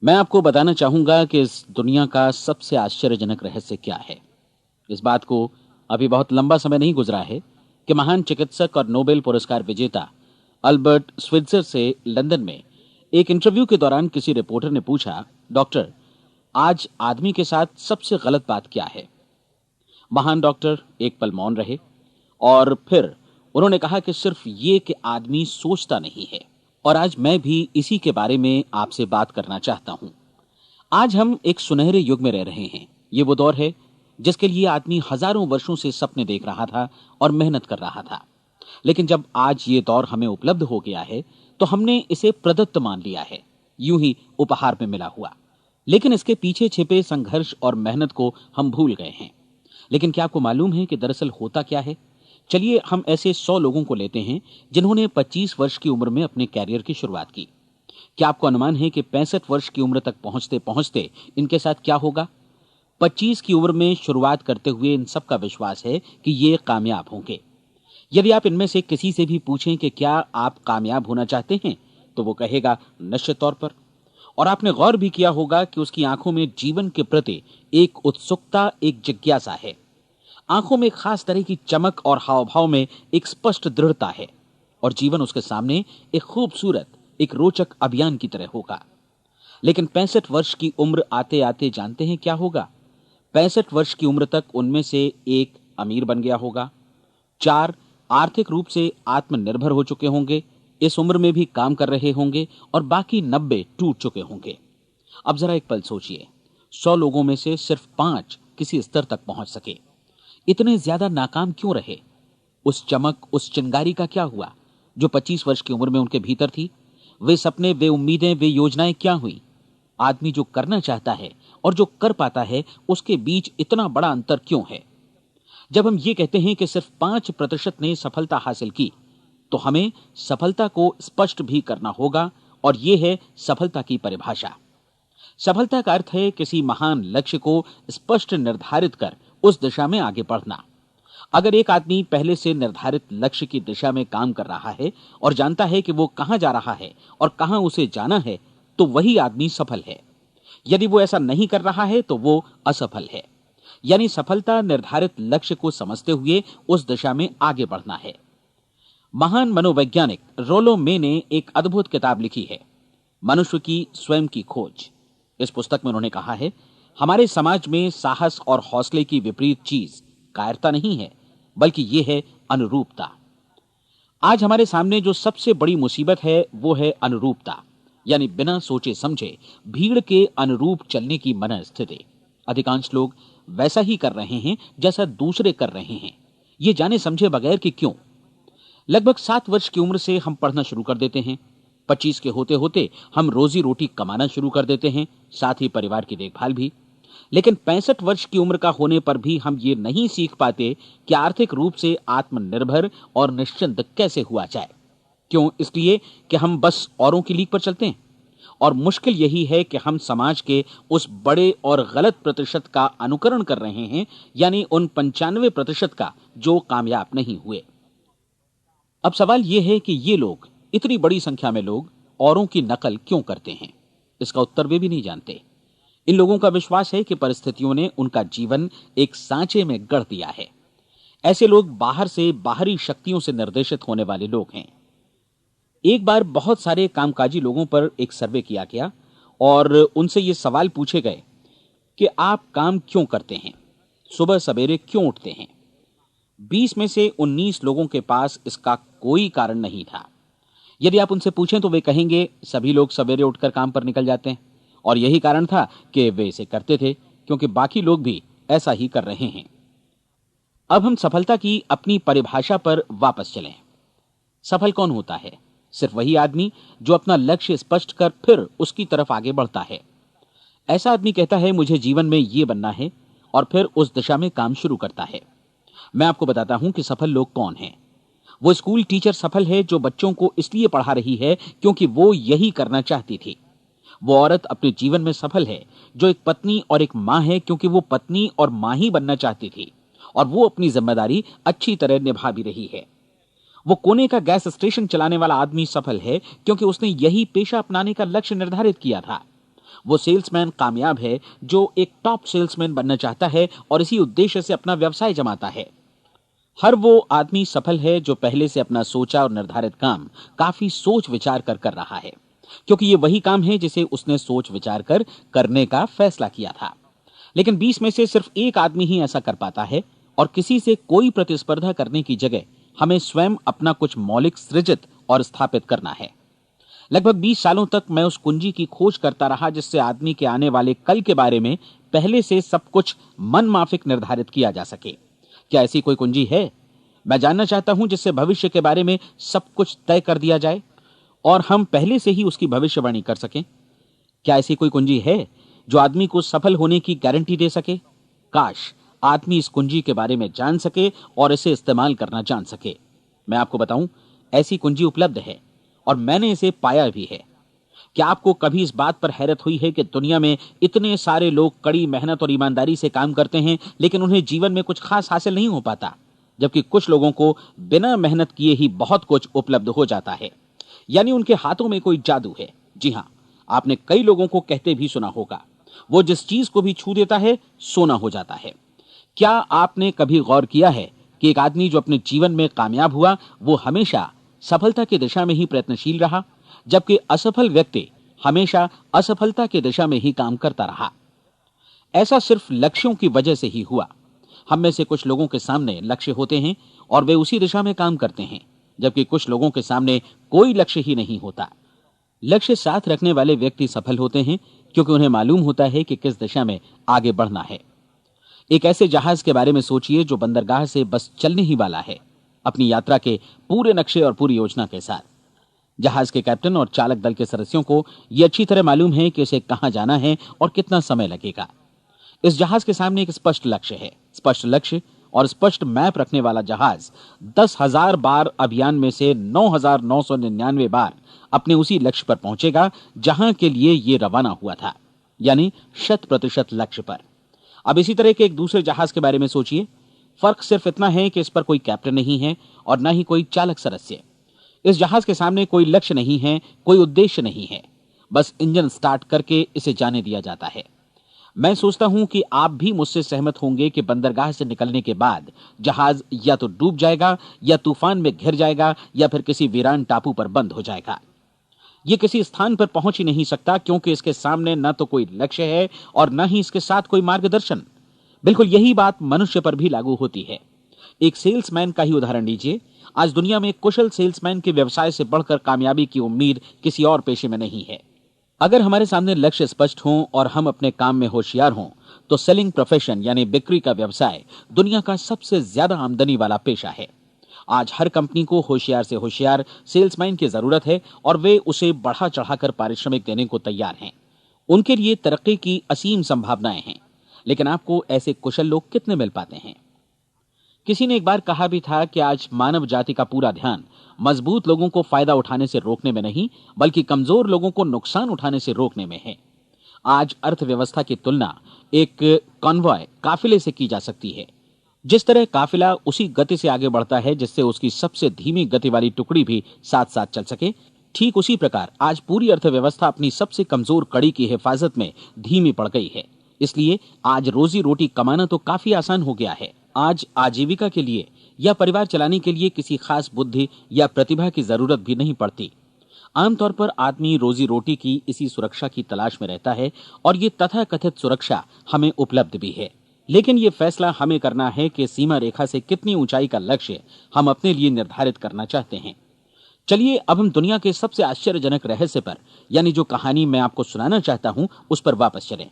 मैं आपको बताना चाहूंगा कि इस दुनिया का सबसे आश्चर्यजनक रहस्य क्या है। इस बात को अभी बहुत लंबा समय नहीं गुजरा है कि महान चिकित्सक और नोबेल पुरस्कार विजेता अल्बर्ट स्विट्जर से लंदन में एक इंटरव्यू के दौरान किसी रिपोर्टर ने पूछा, डॉक्टर, आज आदमी के साथ सबसे गलत बात क्या है? महान डॉक्टर एक पल मौन रहे और फिर उन्होंने कहा कि सिर्फ ये कि आदमी सोचता नहीं है। और आज मैं भी इसी के बारे में आपसे बात करना चाहता हूं। आज हम एक सुनहरे युग में रह रहे हैं। ये वो दौर है जिसके लिए आदमी हजारों वर्षों से सपने देख रहा था और मेहनत कर रहा था। लेकिन जब आज ये दौर हमें उपलब्ध हो गया है तो हमने इसे प्रदत्त मान लिया है, यूं ही उपहार में मिला हुआ। लेकिन इसके पीछे छिपे संघर्ष और मेहनत को हम भूल गए हैं। लेकिन क्या आपको मालूम है कि दरअसल होता क्या है? चलिए हम ऐसे 100 लोगों को लेते हैं जिन्होंने 25 वर्ष की उम्र में अपने कैरियर की शुरुआत की। क्या आपको अनुमान है कि 65 वर्ष की उम्र तक पहुंचते पहुंचते इनके साथ क्या होगा? 25 की उम्र में शुरुआत करते हुए इन सबका विश्वास है कि ये कामयाब होंगे। यदि आप इनमें से किसी से भी पूछें कि क्या आप कामयाब होना चाहते हैं, तो वो कहेगा निश्चित तौर पर। और आपने गौर भी किया होगा कि उसकी आंखों में जीवन के प्रति एक उत्सुकता, एक जिज्ञासा है। आंखों में खास तरह की चमक और हाव भाव में एक स्पष्ट दृढ़ता है। और जीवन उसके सामने एक खूबसूरत, एक रोचक अभियान की तरह होगा। लेकिन 65 वर्ष की उम्र आते आते जानते हैं क्या होगा? 65 वर्ष की उम्र तक उनमें से एक अमीर बन गया होगा, 4 आर्थिक रूप से आत्मनिर्भर हो चुके होंगे, इस उम्र में भी काम कर रहे होंगे, और बाकी 90 टूट चुके होंगे। अब जरा एक पल सोचिए, 100 लोगों में से सिर्फ 5 किसी स्तर तक पहुंच सके। इतने ज्यादा नाकाम क्यों रहे? उस चमक, उस चिंगारी का क्या हुआ जो 25 वर्ष की उम्र में उनके भीतर थी? वे सपने, वे उम्मीदें, वे योजनाएं क्या हुई? आदमी जो करना चाहता है और जो कर पाता है, उसके बीच इतना बड़ा अंतर क्यों है? जब हम ये कहते हैं कि सिर्फ 5% ने सफलता हासिल की, तो हमें सफलता को स्पष्ट भी करना होगा। और यह है सफलता की परिभाषा। सफलता का अर्थ है किसी महान लक्ष्य को स्पष्ट निर्धारित कर उस दिशा में आगे बढ़ना। अगर एक आदमी पहले से निर्धारित लक्ष्य की दिशा में काम कर रहा है और जानता है कि वो कहां जा रहा है और कहां उसे जाना है, तो वही आदमी सफल है। यदि वो ऐसा नहीं कर रहा है तो वो असफल है। यानी सफलता निर्धारित लक्ष्य को समझते हुए उस दिशा में आगे बढ़ना है। महान मनोवैज्ञानिक रोलो मे ने एक अद्भुत किताब लिखी है, मनुष्य की स्वयं की खोज। इस पुस्तक में उन्होंने कहा है, हमारे समाज में साहस और हौसले की विपरीत चीज कायरता नहीं है, बल्कि यह है अनुरूपता। आज हमारे सामने जो सबसे बड़ी मुसीबत है वो है अनुरूपता, यानी बिना सोचे समझे भीड़ के अनुरूप चलने की मनस्थिति। अधिकांश लोग वैसा ही कर रहे हैं जैसा दूसरे कर रहे हैं, ये जाने समझे बगैर कि क्यों। लगभग 7 वर्ष की उम्र से हम पढ़ना शुरू कर देते हैं। 25 के होते होते हम रोजी रोटी कमाना शुरू कर देते हैं, साथ ही परिवार की देखभाल भी। लेकिन 65 वर्ष की उम्र का होने पर भी हम ये नहीं सीख पाते कि आर्थिक रूप से आत्मनिर्भर और निश्चिंत कैसे हुआ जाए। क्यों? इसलिए कि हम बस औरों की लीक पर चलते हैं। और मुश्किल यही है कि हम समाज के उस बड़े और गलत प्रतिशत का अनुकरण कर रहे हैं, यानी उन 95% का जो कामयाब नहीं हुए। अब सवाल यह है कि ये लोग, इतनी बड़ी संख्या में लोग, औरों की नकल क्यों करते हैं? इसका उत्तर वे भी नहीं जानते। इन लोगों का विश्वास है कि परिस्थितियों ने उनका जीवन एक सांचे में गढ़ दिया है। ऐसे लोग बाहर से, बाहरी शक्तियों से निर्देशित होने वाले लोग हैं। एक बार बहुत सारे कामकाजी लोगों पर एक सर्वे किया गया और उनसे ये सवाल पूछे गए कि आप काम क्यों करते हैं, सुबह सवेरे क्यों उठते हैं? 20 में से 19 लोगों के पास इसका कोई कारण नहीं था। यदि आप उनसे पूछें तो वे कहेंगे सभी लोग सवेरे उठकर काम पर निकल जाते हैं, और यही कारण था कि वे इसे करते थे क्योंकि बाकी लोग भी ऐसा ही कर रहे हैं। अब हम सफलता की अपनी परिभाषा पर वापस चलें। सफल कौन होता है? सिर्फ वही आदमी जो अपना लक्ष्य स्पष्ट कर फिर उसकी तरफ आगे बढ़ता है। ऐसा आदमी कहता है मुझे जीवन में ये बनना है, और फिर उस दिशा में काम शुरू करता है। मैं आपको बताता हूं कि सफल लोग कौन हैं। वो स्कूल टीचर सफल है जो बच्चों को इसलिए पढ़ा रही है क्योंकि वो यही करना चाहती थी। वो औरत अपने जीवन में सफल है जो एक पत्नी और एक मां है क्योंकि वो पत्नी और मां ही बनना चाहती थी, और वो अपनी जिम्मेदारी अच्छी तरह निभा भी रही है। वो कोने का गैस स्टेशन चलाने वाला आदमी सफल है क्योंकि उसने यही पेशा अपनाने का लक्ष्य निर्धारित किया था। वो सेल्समैन कामयाब है जो एक टॉप सेल्समैन बनना चाहता है और इसी उद्देश्य से अपना व्यवसाय जमाता है। हर वो आदमी सफल है जो पहले से अपना सोचा और निर्धारित काम काफी सोच विचार कर रहा है, क्योंकि ये वही काम है जिसे उसने सोच विचार कर करने का फैसला किया था। लेकिन 20 में से सिर्फ एक आदमी ही ऐसा कर पाता है, और किसी से कोई प्रतिस्पर्धा करने की जगह हमें स्वयं अपना कुछ मौलिक सृजित और स्थापित करना है। लगभग 20 सालों तक मैं उस कुंजी की खोज करता रहा जिससे आदमी के आने वाले कल के बारे में पहले से सब कुछ मन माफिक निर्धारित किया जा सके। क्या ऐसी कोई कुंजी है? मैं जानना चाहता हूं जिससे भविष्य के बारे में सब कुछ तय कर दिया जाए और हम पहले से ही उसकी भविष्यवाणी कर सकें। क्या ऐसी कोई कुंजी है जो आदमी को सफल होने की गारंटी दे सके? काश आदमी इस कुंजी के बारे में जान सके और इसे इस्तेमाल करना जान सके। मैं आपको बताऊं, ऐसी कुंजी उपलब्ध है और मैंने इसे पाया भी है। क्या आपको कभी इस बात पर हैरत हुई है कि दुनिया में इतने सारे लोग कड़ी मेहनत और ईमानदारी से काम करते हैं, लेकिन उन्हें जीवन में कुछ खास हासिल नहीं हो पाता, जबकि कुछ लोगों को बिना मेहनत किए ही बहुत कुछ उपलब्ध हो जाता है। यानी उनके हाथों में कोई जादू है। जी हां, आपने कई लोगों को कहते भी सुना होगा, वो जिस चीज को भी छू देता है सोना हो जाता है। क्या आपने कभी गौर किया है कि एक आदमी जो अपने जीवन में कामयाब हुआ वो हमेशा सफलता की दिशा में ही प्रयत्नशील रहा, जबकि असफल व्यक्ति हमेशा असफलता की दिशा में ही काम करता रहा? ऐसा सिर्फ लक्ष्यों की वजह से ही हुआ। हम में से कुछ लोगों के सामने लक्ष्य होते हैं और वे उसी दिशा में काम करते हैं, जबकि कुछ लोगों के सामने कोई लक्ष्य ही नहीं होता। लक्ष्य साथ रखने वाले व्यक्ति सफल होते हैं क्योंकि उन्हें मालूम होता है कि किस दिशा में आगे बढ़ना है। एक ऐसे जहाज के बारे में सोचिए जो बंदरगाह से बस चलने ही वाला है, अपनी यात्रा के पूरे नक्शे और पूरी योजना के साथ। जहाज के कैप्टन और चालक दल के सदस्यों को यह अच्छी तरह मालूम है कि उसे कहां जाना है और कितना समय लगेगा। इस जहाज के सामने एक स्पष्ट लक्ष्य है। स्पष्ट लक्ष्य और स्पष्ट मैप रखने वाला जहाज 10,000 बार अभियान में से 9,999 बार अपने उसी लक्ष्य पर पहुंचेगा जहां के लिए यह रवाना हुआ था, यानी 100% लक्ष्य पर। अब इसी तरह के एक दूसरे जहाज के बारे में सोचिए। फर्क सिर्फ इतना है कि इस पर कोई कैप्टन नहीं है और न ही कोई चालक सदस्य। इस जहाज के सामने कोई लक्ष्य नहीं है, कोई उद्देश्य नहीं है, बस इंजन स्टार्ट करके इसे जाने दिया जाता है। मैं सोचता हूं कि आप भी मुझसे सहमत होंगे कि बंदरगाह से निकलने के बाद जहाज या तो डूब जाएगा या तूफान में घिर जाएगा या फिर किसी वीरान टापू पर बंद हो जाएगा। ये किसी स्थान पर पहुंच ही नहीं सकता क्योंकि इसके सामने न तो कोई लक्ष्य है और न ही इसके साथ कोई मार्गदर्शन। बिल्कुल यही बात मनुष्य पर भी लागू होती है। एक सेल्समैन का ही उदाहरण लीजिए। आज दुनिया में कुशल सेल्समैन के व्यवसाय से बढ़कर कामयाबी की उम्मीद किसी और पेशे में नहीं है। अगर हमारे सामने लक्ष्य स्पष्ट हों और हम अपने काम में होशियार हों तो सेलिंग प्रोफेशन यानी बिक्री का व्यवसाय दुनिया का सबसे ज्यादा आमदनी वाला पेशा है। आज हर कंपनी को होशियार से होशियार सेल्समैन की जरूरत है और वे उसे बढ़ा चढ़ाकर पारिश्रमिक देने को तैयार हैं। उनके लिए तरक्की की असीम संभावनाएं हैं, लेकिन आपको ऐसे कुशल लोग कितने मिल पाते हैं? किसी ने एक बार कहा भी था कि आज मानव जाति का पूरा ध्यान मजबूत लोगों को फायदा उठाने से रोकने में नहीं, बल्कि कमजोर लोगों को नुकसान उठाने से रोकने में है। आज अर्थव्यवस्था की तुलना एक कॉन्वॉय काफिले से की जा सकती है। जिस तरह काफिला उसी गति से आगे बढ़ता है जिससे उसकी सबसे धीमी गति वाली टुकड़ी भी साथ साथ चल सके, ठीक उसी प्रकार आज पूरी अर्थव्यवस्था अपनी सबसे कमजोर कड़ी की हिफाजत में धीमी पड़ गई है। इसलिए आज रोजी रोटी कमाना तो काफी आसान हो गया है। आज आजीविका के लिए या परिवार चलाने के लिए किसी खास बुद्धि या प्रतिभा की जरूरत भी नहीं पड़ती। आमतौर पर आदमी रोजी रोटी की इसी सुरक्षा की तलाश में रहता है और ये तथाकथित सुरक्षा हमें उपलब्ध भी है। लेकिन ये फैसला हमें करना है कि सीमा रेखा से कितनी ऊंचाई का लक्ष्य हम अपने लिए निर्धारित करना चाहते हैं। चलिए अब हम दुनिया के सबसे आश्चर्यजनक रहस्य पर, यानी जो कहानी मैं आपको सुनाना चाहता हूं, उस पर वापस चलें।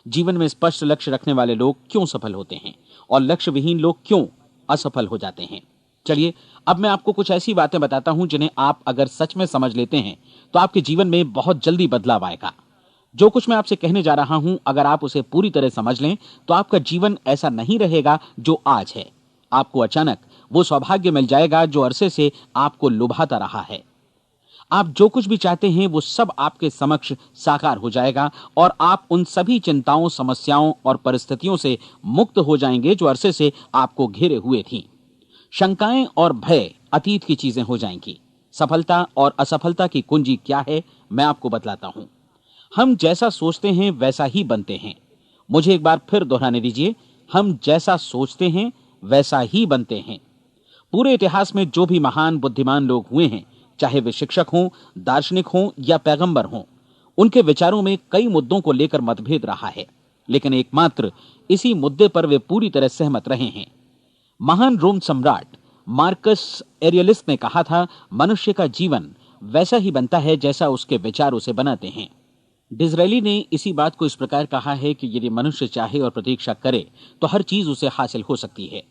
जीवन में स्पष्ट लक्ष्य रखने वाले लोग क्यों सफल होते हैं और लक्ष्य विहीन लोग क्यों असफल हो जाते हैं? चलिए अब मैं आपको कुछ ऐसी बातें बताता हूं जिन्हें आप अगर सच में समझ लेते हैं तो आपके जीवन में बहुत जल्दी बदलाव आएगा। जो कुछ मैं आपसे कहने जा रहा हूं, अगर आप उसे पूरी तरह समझ लें तो आपका जीवन ऐसा नहीं रहेगा जो आज है। आपको अचानक वो सौभाग्य मिल जाएगा जो अरसे से आपको लुभाता रहा है। आप जो कुछ भी चाहते हैं वो सब आपके समक्ष साकार हो जाएगा और आप उन सभी चिंताओं, समस्याओं और परिस्थितियों से मुक्त हो जाएंगे जो अरसे से आपको घेरे हुए थीं। शंकाएं और भय अतीत की चीजें हो जाएंगी। सफलता और असफलता की कुंजी क्या है, मैं आपको बतलाता हूं। हम जैसा सोचते हैं वैसा ही बनते हैं। मुझे एक बार फिर दोहराने दीजिए, हम जैसा सोचते हैं वैसा ही बनते हैं। पूरे इतिहास में जो भी महान बुद्धिमान लोग हुए हैं, चाहे वे शिक्षक हों, दार्शनिक हों या पैगंबर हों, उनके विचारों में कई मुद्दों को लेकर मतभेद रहा है, लेकिन एकमात्र इसी मुद्दे पर वे पूरी तरह सहमत रहे हैं। महान रोम सम्राट मार्कस एरियलिस ने कहा था, मनुष्य का जीवन वैसा ही बनता है जैसा उसके विचार उसे बनाते हैं। डिज़रायली ने इसी बात को इस प्रकार कहा है कि यदि मनुष्य चाहे और प्रतीक्षा करे तो हर चीज उसे हासिल हो सकती है।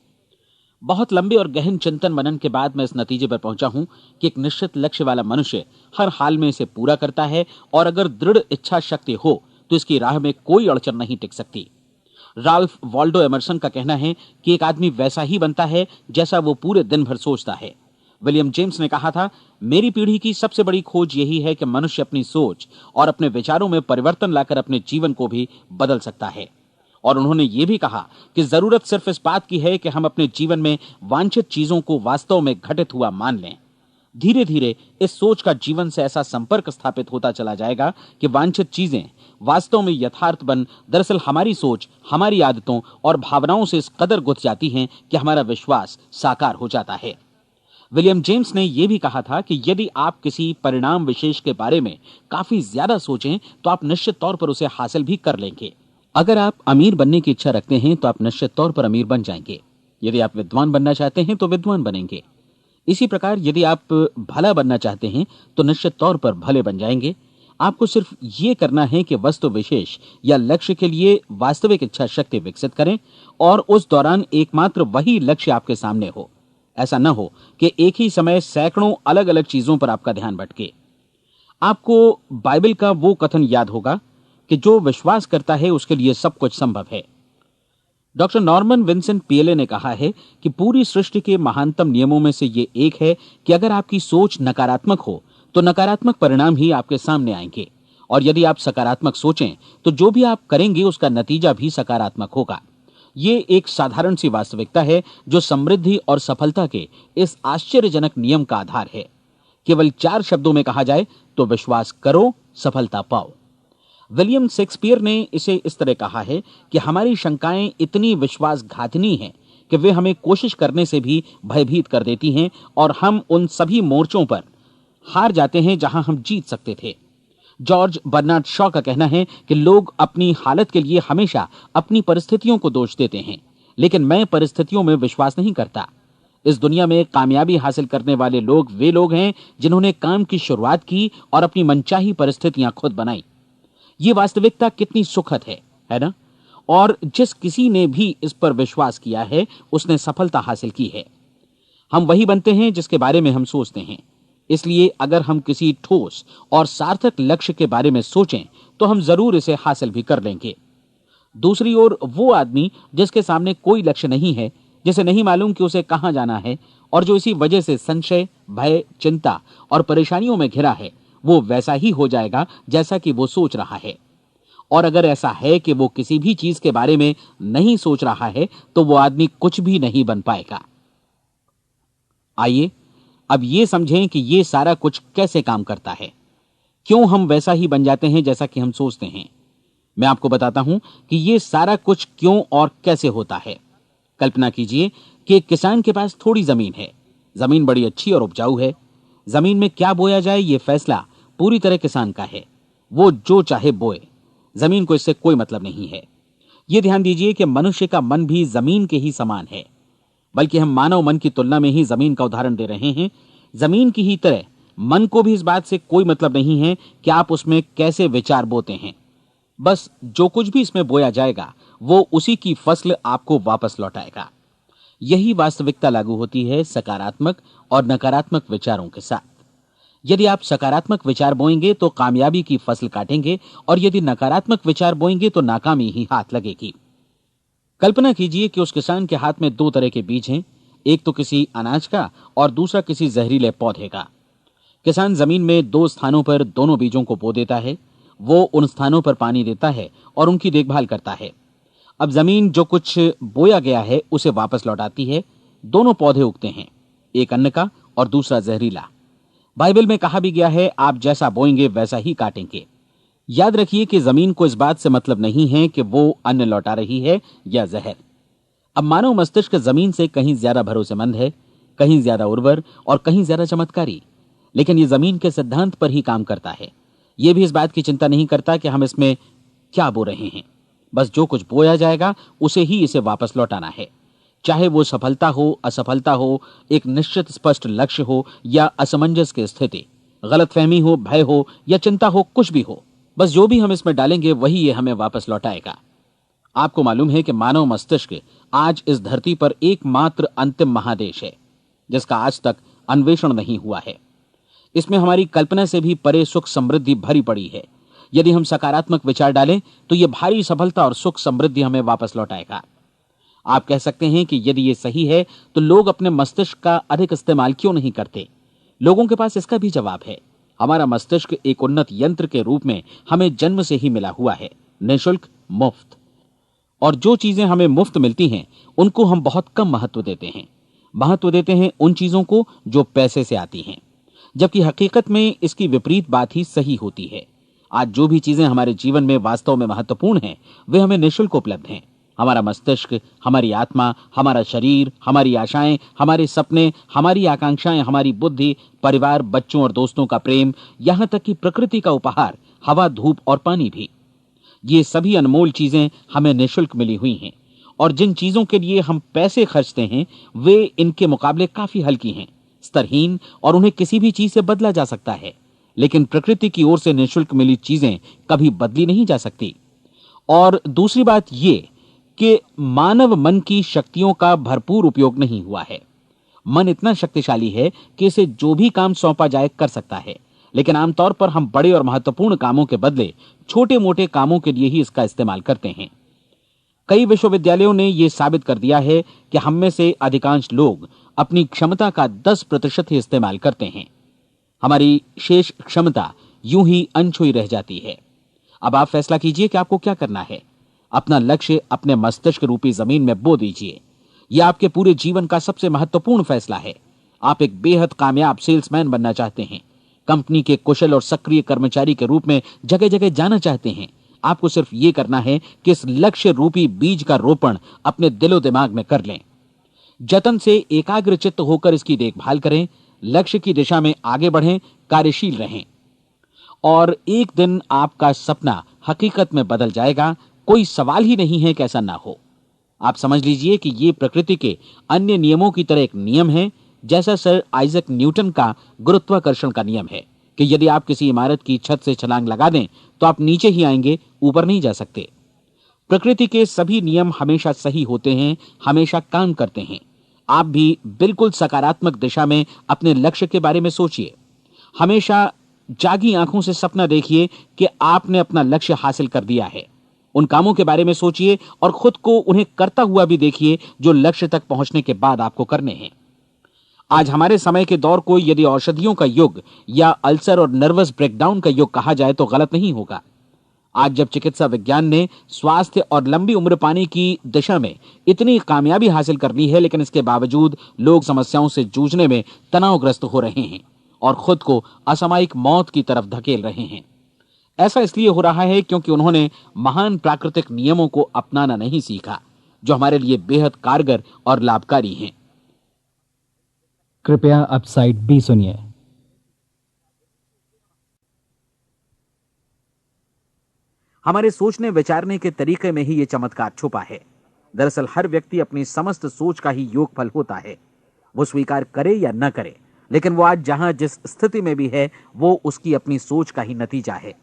बहुत लंबे और गहन चिंतन मनन के बाद मैं इस नतीजे पर पहुंचा हूं कि एक निश्चित लक्ष्य वाला मनुष्य हर हाल में इसे पूरा करता है, और अगर दृढ़ इच्छा शक्ति हो तो इसकी राह में कोई अड़चन नहीं टिक सकती। राल्फ वॉल्डो एमर्सन का कहना है कि एक आदमी वैसा ही बनता है जैसा वो पूरे दिन भर सोचता है। विलियम जेम्स ने कहा था, मेरी पीढ़ी की सबसे बड़ी खोज यही है कि मनुष्य अपनी सोच और अपने विचारों में परिवर्तन लाकर अपने जीवन को भी बदल सकता है। और उन्होंने ये भी कहा कि जरूरत सिर्फ इस बात की है कि हम अपने जीवन में वांछित चीजों को वास्तव में घटित हुआ मान लें। धीरे धीरे इस सोच का जीवन से ऐसा संपर्क स्थापित होता चला जाएगा कि वांछित चीजें वास्तव में यथार्थ बन दरअसल हमारी सोच, हमारी आदतों और भावनाओं से इस कदर गुथ जाती हैं कि हमारा विश्वास साकार हो जाता है। विलियम जेम्स ने यह भी कहा था कि यदि आप किसी परिणाम विशेष के बारे में काफी ज्यादा सोचें तो आप निश्चित तौर पर उसे हासिल भी कर लेंगे। अगर आप अमीर बनने की इच्छा रखते हैं तो आप निश्चित तौर पर अमीर बन जाएंगे। यदि आप विद्वान बनना चाहते हैं तो विद्वान बनेंगे। इसी प्रकार यदि आप भला बनना चाहते हैं तो निश्चित तौर पर भले बन जाएंगे। आपको सिर्फ ये करना है कि वस्तु विशेष या लक्ष्य के लिए वास्तविक इच्छा शक्ति विकसित करें, और उस दौरान एकमात्र वही लक्ष्य आपके सामने हो। ऐसा न हो कि एक ही समय सैकड़ों अलग अलग चीजों पर आपका ध्यान भटके। आपको बाइबल का वो कथन याद होगा कि जो विश्वास करता है उसके लिए सब कुछ संभव है। डॉक्टर नॉर्मन विंसेंट पीएले ने कहा है कि पूरी सृष्टि के महानतम नियमों में से ये एक है कि अगर आपकी सोच नकारात्मक हो तो नकारात्मक परिणाम ही आपके सामने आएंगे, और यदि आप सकारात्मक सोचें तो जो भी आप करेंगे उसका नतीजा भी सकारात्मक होगा। ये एक साधारण सी वास्तविकता है जो समृद्धि और सफलता के इस आश्चर्यजनक नियम का आधार है। केवल 4 शब्दों में कहा जाए तो विश्वास करो, सफलता पाओ। विलियम शेक्सपियर ने इसे इस तरह कहा है कि हमारी शंकाएं इतनी विश्वासघातिनी हैं कि वे हमें कोशिश करने से भी भयभीत कर देती हैं, और हम उन सभी मोर्चों पर हार जाते हैं जहां हम जीत सकते थे। जॉर्ज बर्नार्ड शॉ का कहना है कि लोग अपनी हालत के लिए हमेशा अपनी परिस्थितियों को दोष देते हैं, लेकिन मैं परिस्थितियों में विश्वास नहीं करता। इस दुनिया में कामयाबी हासिल करने वाले लोग वे लोग हैं जिन्होंने काम की शुरुआत की और अपनी मनचाही परिस्थितियां खुद बनाई। ये वास्तविकता कितनी सुखद है ना? और जिस किसी ने भी इस पर विश्वास किया है उसने सफलता हासिल की है। हम वही बनते हैं जिसके बारे में हम सोचते हैं। इसलिए अगर हम किसी ठोस और सार्थक लक्ष्य के बारे में सोचें तो हम जरूर इसे हासिल भी कर लेंगे। दूसरी ओर वो आदमी जिसके सामने कोई लक्ष्य नहीं है, जिसे नहीं मालूम कि उसे कहां जाना है, और जो इसी वजह से संशय, भय, चिंता और परेशानियों में घिरा है, वो वैसा ही हो जाएगा जैसा कि वो सोच रहा है। और अगर ऐसा है कि वो किसी भी चीज के बारे में नहीं सोच रहा है तो वो आदमी कुछ भी नहीं बन पाएगा। आइए अब ये समझें कि ये सारा कुछ कैसे काम करता है, क्यों हम वैसा ही बन जाते हैं जैसा कि हम सोचते हैं। मैं आपको बताता हूं कि ये सारा कुछ क्यों और कैसे होता है। कल्पना कीजिए कि एक किसान के पास थोड़ी जमीन है। जमीन बड़ी अच्छी और उपजाऊ है। जमीन में क्या बोया जाए ये फैसला पूरी तरह किसान का है। वो जो चाहे बोए, जमीन को इससे कोई मतलब नहीं है। ये ध्यान दीजिए कि मनुष्य का मन भी जमीन के ही समान है, बल्कि हम मानव मन की तुलना में ही जमीन का उदाहरण दे रहे हैं। जमीन की ही तरह मन को भी इस बात से कोई मतलब नहीं है कि आप उसमें कैसे विचार बोते हैं। बस जो कुछ भी इसमें बोया जाएगा वो उसी की फसल आपको वापस लौटाएगा। यही वास्तविकता लागू होती है सकारात्मक और नकारात्मक विचारों के साथ। यदि आप सकारात्मक विचार बोएंगे तो कामयाबी की फसल काटेंगे, और यदि नकारात्मक विचार बोएंगे तो नाकामी ही हाथ लगेगी। कल्पना कीजिए कि उस किसान के हाथ में 2 तरह के बीज हैं, एक तो किसी अनाज का और दूसरा किसी जहरीले पौधे का। किसान जमीन में 2 स्थानों पर दोनों बीजों को बो देता है। वो उन स्थानों पर पानी देता है और उनकी देखभाल करता है। अब जमीन जो कुछ बोया गया है उसे वापस लौटाती है। दोनों पौधे उगते हैं, एक अन्न का और दूसरा जहरीला। बाइबल में कहा भी गया है, आप जैसा बोएंगे वैसा ही काटेंगे। याद रखिए कि जमीन को इस बात से मतलब नहीं है कि वो अन्न लौटा रही है या जहर। अब मानव मस्तिष्क जमीन से कहीं ज्यादा भरोसेमंद है, कहीं ज्यादा उर्वर और कहीं ज्यादा चमत्कारी, लेकिन ये जमीन के सिद्धांत पर ही काम करता है। ये भी इस बात की चिंता नहीं करता कि हम इसमें क्या बो रहे हैं। बस जो कुछ बोया जाएगा उसे ही इसे वापस लौटाना है, चाहे वो सफलता हो, असफलता हो, एक निश्चित स्पष्ट लक्ष्य हो या असमंजस की स्थिति, गलतफहमी हो, भय हो या चिंता हो, कुछ भी हो। बस जो भी हम इसमें डालेंगे वही ये हमें वापस लौटाएगा। आपको मालूम है कि मानव मस्तिष्क आज इस धरती पर एकमात्र अंतिम महादेश है जिसका आज तक अन्वेषण नहीं हुआ है। इसमें हमारी कल्पना से भी परे सुख समृद्धि भरी पड़ी है। यदि हम सकारात्मक विचार डालें तो यह भारी सफलता और सुख समृद्धि हमें वापस लौटाएगा। आप कह सकते हैं कि यदि यह सही है तो लोग अपने मस्तिष्क का अधिक इस्तेमाल क्यों नहीं करते? लोगों के पास इसका भी जवाब है। हमारा मस्तिष्क एक उन्नत यंत्र के रूप में हमें जन्म से ही मिला हुआ है, निःशुल्क, मुफ्त। और जो चीजें हमें मुफ्त मिलती हैं उनको हम बहुत कम महत्व देते हैं। महत्व देते हैं उन चीजों को जो पैसे से आती हैं, जबकि हकीकत में इसकी विपरीत बात ही सही होती है। आज जो भी चीजें हमारे जीवन में वास्तव में महत्वपूर्ण हैं वे हमें निःशुल्क उपलब्ध हैं। हमारा मस्तिष्क, हमारी आत्मा, हमारा शरीर, हमारी आशाएं, हमारे सपने, हमारी आकांक्षाएं, हमारी बुद्धि, परिवार, बच्चों और दोस्तों का प्रेम, यहां तक कि प्रकृति का उपहार, हवा, धूप और पानी भी। ये सभी अनमोल चीजें हमें निःशुल्क मिली हुई हैं, और जिन चीजों के लिए हम पैसे खर्चते हैं वे इनके मुकाबले काफी हल्की हैं, स्तरहीन, और उन्हें किसी भी चीज से बदला जा सकता है। लेकिन प्रकृति की ओर से निःशुल्क मिली चीजें कभी बदली नहीं जा सकती। और दूसरी बात यह कि मानव मन की शक्तियों का भरपूर उपयोग नहीं हुआ है। मन इतना शक्तिशाली है कि इसे जो भी काम सौंपा जाए कर सकता है, लेकिन आमतौर पर हम बड़े और महत्वपूर्ण कामों के बदले छोटे मोटे कामों के लिए ही इसका इस्तेमाल करते हैं। कई विश्वविद्यालयों ने यह साबित कर दिया है कि हम में से अधिकांश लोग अपनी क्षमता का 10% ही इस्तेमाल करते हैं। हमारी शेष क्षमता यूं ही अनछुई रह जाती है। अब आप फैसला कीजिए कि आपको क्या करना है। अपना लक्ष्य अपने मस्तिष्क रूपी जमीन में बो दीजिए। यह आपके पूरे जीवन का सबसे महत्वपूर्ण फैसला है। आप एक बेहद कामयाब सेल्समैन बनना चाहते हैं, कंपनी के कुशल और सक्रिय कर्मचारी के रूप में जगह जगह जाना चाहते हैं। आपको सिर्फ यह करना है कि इस लक्ष्य रूपी बीज का रोपण अपने दिलो दिमाग में कर लें। जतन से एकाग्रचित्त होकर इसकी देखभाल करें, लक्ष्य की दिशा में आगे बढ़ें, कार्यशील रहें, और एक दिन आपका सपना हकीकत में बदल जाएगा। कोई सवाल ही नहीं है कि ऐसा ना हो। आप समझ लीजिए कि यह प्रकृति के अन्य नियमों की तरह एक नियम है, जैसा सर आइजक न्यूटन का गुरुत्वाकर्षण का नियम है कि यदि आप किसी इमारत की छत से छलांग लगा दें तो आप नीचे ही आएंगे, ऊपर नहीं जा सकते। प्रकृति के सभी नियम हमेशा सही होते हैं, हमेशा काम करते हैं। आप भी बिल्कुल सकारात्मक दिशा में अपने लक्ष्य के बारे में सोचिए। हमेशा जागी आंखों से सपना देखिए कि आपने अपना लक्ष्य हासिल कर दिया है। उन कामों के बारे में सोचिए और खुद को उन्हें करता हुआ भी देखिए जो लक्ष्य तक पहुंचने के बाद आपको करने हैं। आज हमारे समय के दौर को यदि औषधियों का युग या अल्सर और नर्वस ब्रेकडाउन का युग कहा जाए तो गलत नहीं होगा। आज जब चिकित्सा विज्ञान ने स्वास्थ्य और लंबी उम्र पाने की दिशा में इतनी कामयाबी हासिल कर ली है, लेकिन इसके बावजूद लोग समस्याओं से जूझने में तनावग्रस्त हो रहे हैं और खुद को असामयिक मौत की तरफ धकेल रहे हैं। ऐसा इसलिए हो रहा है क्योंकि उन्होंने महान प्राकृतिक नियमों को अपनाना नहीं सीखा, जो हमारे लिए बेहद कारगर और लाभकारी हैं। कृपया अब साइड बी सुनिए। हमारे सोचने विचारने के तरीके में ही ये चमत्कार छुपा है। दरअसल हर व्यक्ति अपनी समस्त सोच का ही योगफल होता है। वो स्वीकार करे या न करे, लेकिन वो आज जहां जिस स्थिति में भी है वो उसकी अपनी सोच का ही नतीजा है।